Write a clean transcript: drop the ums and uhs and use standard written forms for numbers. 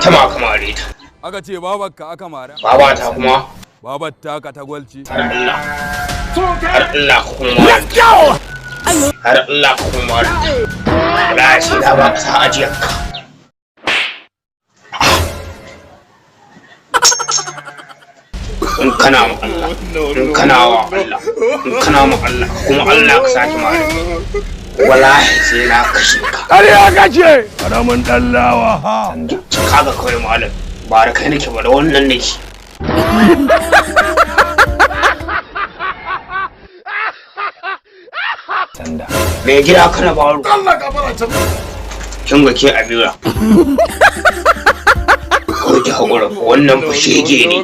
ita ma kamare ta. Aka ce babarka aka mara. Baba ta kuma. Babar ta ka tagwalci. Har Allah. Har Allah kuma. Har Allah kuma. Wallahi sai da ba ka sa ajiyarka. In kana ma Allah, in kana wa Allah, in kana ma Allah, kuma Allah ka saki mare. Wallahi sai na kashe ka. Ƙarya kace. Karamin dan lawa ha. Kaga kawai malam, ba da kai nake ba da wannan nake. Sanda. Me gida kana baro. Allah ka fara ta. Kin ga ke abira. Ko ki hakura wannan fa shege ne.